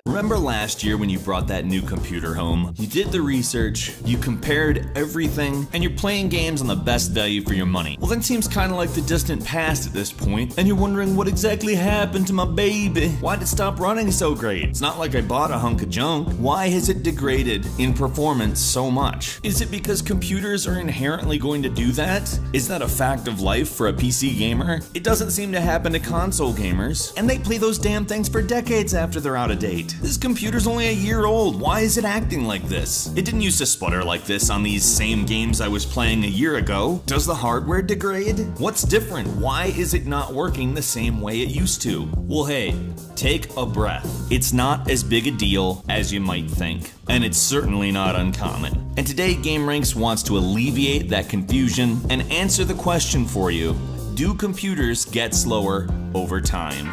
Remember last year when you brought that new computer home? You did the research, you compared everything, and you're playing games on the best value for your money. Well, that seems kind of like the distant past at this point, and you're wondering what exactly happened to my baby. Why'd it stop running so great? It's not like I bought a hunk of junk. Why has it degraded in performance so much? Is it because computers are inherently going to do that? Is that a fact of life for a PC gamer? It doesn't seem to happen to console gamers, and they play those damn things for decades after they're out of date. This computer's only a year old. Why is it acting like this? It didn't used to sputter like this on these same games I was playing a year ago. Does the hardware degrade? What's different? Why is it not working the same way it used to? Well, hey, take a breath. It's not as big a deal as you might think, and it's certainly not uncommon. And today, GameRanks wants to alleviate that confusion and answer the question for you: do computers get slower over time?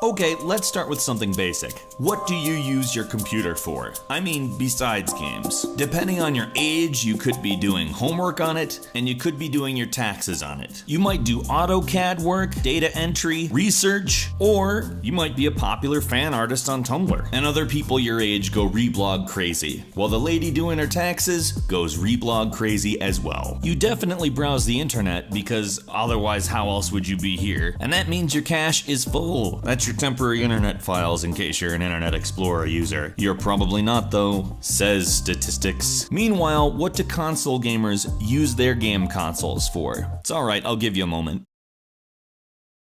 Okay, let's start with something basic. What do you use your computer for? I mean, besides games. Depending on your age, you could be doing homework on it, and you could be doing your taxes on it. You might do AutoCAD work, data entry, research, or you might be a popular fan artist on Tumblr. And other people your age go reblog crazy, while the lady doing her taxes goes reblog crazy as well. You definitely browse the internet, because otherwise how else would you be here? And that means your cache is full. That's your temporary internet files in case you're an Internet Explorer user. You're probably not though, says statistics. Meanwhile, what do console gamers use their game consoles for? It's alright, I'll give you a moment.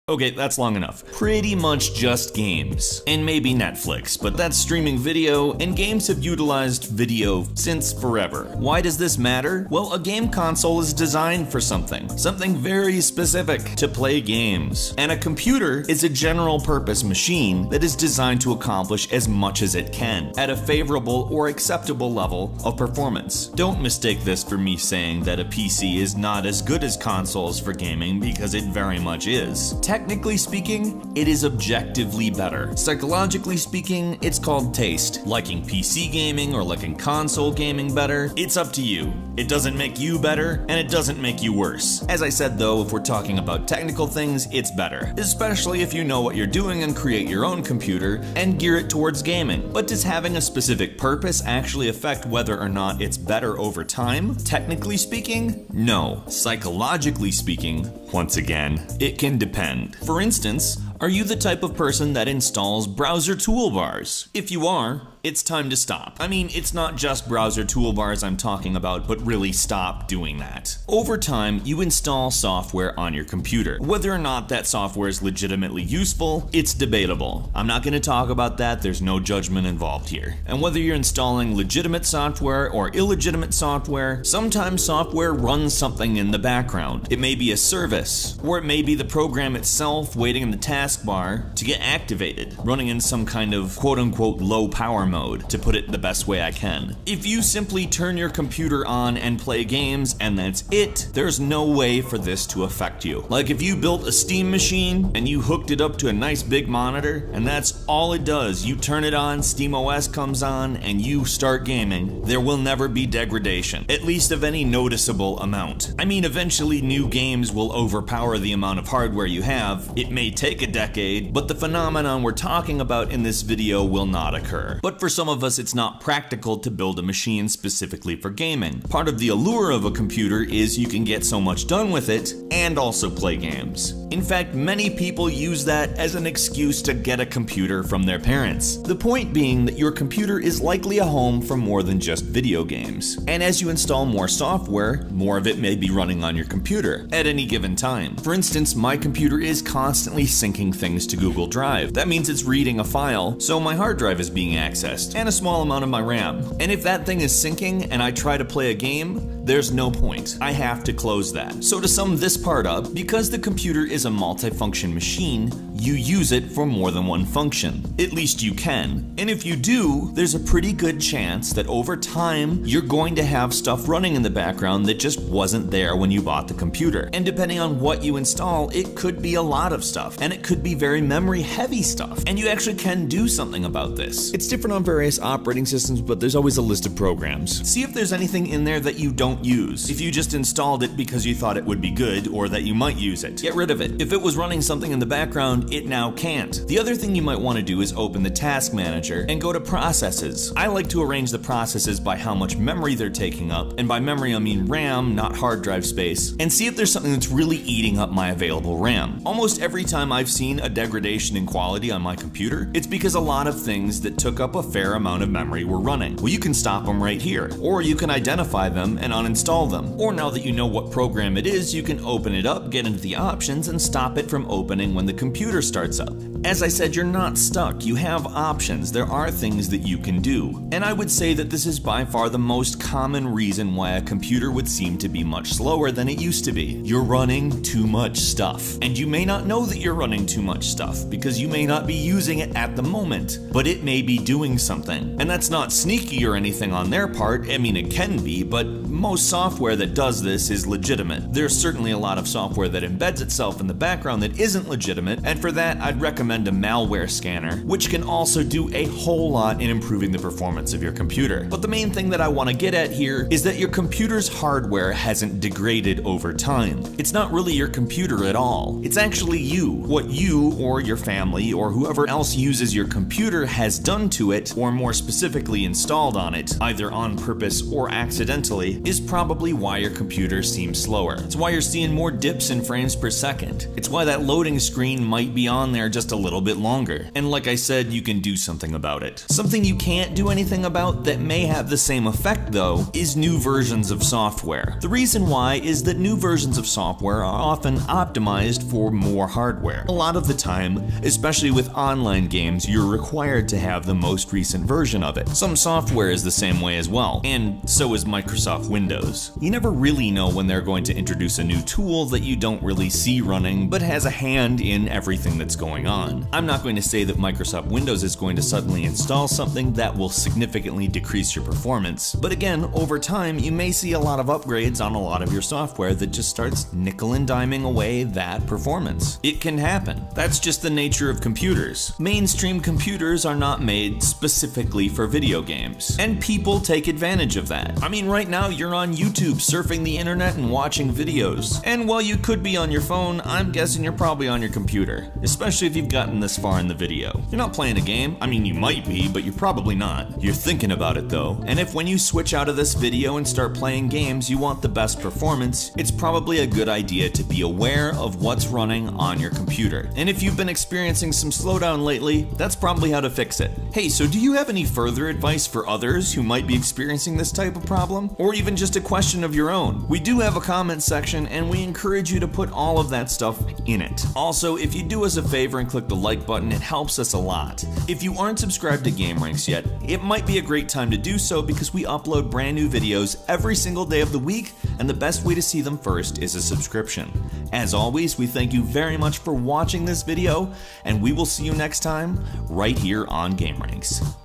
Okay, that's long enough. Pretty much just games. And maybe Netflix, but that's streaming video, and games have utilized video since forever. Why does this matter? Well, a game console is designed for something very specific: to play games. And a computer is a general purpose machine that is designed to accomplish as much as it can, at a favorable or acceptable level of performance. Don't mistake this for me saying that a PC is not as good as consoles for gaming, because it very much is. Technically speaking, it is objectively better. Psychologically speaking, it's called taste. Liking PC gaming or liking console gaming better, it's up to you. It doesn't make you better, and it doesn't make you worse. As I said though, if we're talking about technical things, it's better. Especially if you know what you're doing and create your own computer and gear it towards gaming. But does having a specific purpose actually affect whether or not it's better over time? Technically speaking, no. Psychologically speaking, once again, it can depend. For instance, are you the type of person that installs browser toolbars? If you are, it's time to stop. I mean, it's not just browser toolbars I'm talking about, but really stop doing that. Over time, you install software on your computer. Whether or not that software is legitimately useful, it's debatable. I'm not going to talk about that, there's no judgment involved here. And whether you're installing legitimate software or illegitimate software, sometimes software runs something in the background. It may be a service, or it may be the program itself waiting in the taskbar to get activated, running in some kind of quote-unquote low power mode, to put it the best way I can. If you simply turn your computer on and play games and that's it, there's no way for this to affect you. Like if you built a Steam machine and you hooked it up to a nice big monitor and that's all it does, you turn it on, SteamOS comes on, and you start gaming, there will never be degradation, at least of any noticeable amount. I mean, eventually new games will overpower the amount of hardware you have. It may take a decade, but the phenomenon we're talking about in this video will not occur. But for some of us, it's not practical to build a machine specifically for gaming. Part of the allure of a computer is you can get so much done with it and also play games. In fact, many people use that as an excuse to get a computer from their parents. The point being that your computer is likely a home for more than just video games. And as you install more software, more of it may be running on your computer at any given time. For instance, my computer is constantly syncing things to Google Drive. That means it's reading a file, so my hard drive is being accessed, and a small amount of my RAM. And if that thing is syncing and I try to play a game, there's no point. I have to close that. So to sum this part up, because the computer is a multifunction machine, you use it for more than one function. At least you can. And if you do, there's a pretty good chance that over time, you're going to have stuff running in the background that just wasn't there when you bought the computer. And depending on what you install, it could be a lot of stuff, and it could be very memory heavy stuff. And you actually can do something about this. It's different on various operating systems, but there's always a list of programs. See if there's anything in there that you don't don't use. If you just installed it because you thought it would be good or that you might use it, get rid of it. If it was running something in the background, it now can't. The other thing you might want to do is open the Task Manager and go to Processes. I like to arrange the processes by how much memory they're taking up, and by memory I mean RAM, not hard drive space, and see if there's something that's really eating up my available RAM. Almost every time I've seen a degradation in quality on my computer, it's because a lot of things that took up a fair amount of memory were running. Well, you can stop them right here, or you can identify them and uninstall them. Or now that you know what program it is, you can open it up, get into the options, and stop it from opening when the computer starts up. As I said, you're not stuck. You have options. There are things that you can do. And I would say that this is by far the most common reason why a computer would seem to be much slower than it used to be. You're running too much stuff. And you may not know that you're running too much stuff because you may not be using it at the moment, but it may be doing something. And that's not sneaky or anything on their part. I mean, it can be, but most software that does this is legitimate. There's certainly a lot of software that embeds itself in the background that isn't legitimate, and for that I'd recommend a malware scanner, which can also do a whole lot in improving the performance of your computer. But the main thing that I want to get at here is that your computer's hardware hasn't degraded over time. It's not really your computer at all. It's actually you. What you or your family or whoever else uses your computer has done to it, or more specifically installed on it, either on purpose or accidentally, is probably why your computer seems slower. It's why you're seeing more dips in frames per second. It's why that loading screen might be on there just a little bit longer. And like I said, you can do something about it. Something you can't do anything about that may have the same effect though is new versions of software. The reason why is that new versions of software are often optimized for more hardware. A lot of the time, especially with online games, you're required to have the most recent version of it. Some software is the same way as well, and so is Microsoft Windows. You never really know when they're going to introduce a new tool that you don't really see running, but has a hand in everything that's going on. I'm not going to say that Microsoft Windows is going to suddenly install something that will significantly decrease your performance, but again, over time, you may see a lot of upgrades on a lot of your software that just starts nickel and diming away that performance. It can happen. That's just the nature of computers. Mainstream computers are not made specifically for video games, and people take advantage of that. I mean, right now you're on YouTube surfing the internet and watching videos, and while you could be on your phone, I'm guessing you're probably on your computer, especially if you've gotten this far in the video. You're not playing a game. I mean, you might be, but you're probably not. You're thinking about it though, and if when you switch out of this video and start playing games you want the best performance, it's probably a good idea to be aware of what's running on your computer. And if you've been experiencing some slowdown lately, that's probably how to fix it. Hey, so do you have any further advice for others who might be experiencing this type of problem? Or even just a question of your own? We do have a comment section and we encourage you to put all of that stuff in it. Also, if you do us a favor and click the like button, it helps us a lot. If you aren't subscribed to GameRanks yet, it might be a great time to do so because we upload brand new videos every single day of the week, and the best way to see them first is a subscription. As always, we thank you very much for watching this video, and we will see you next time right here on GameRanks.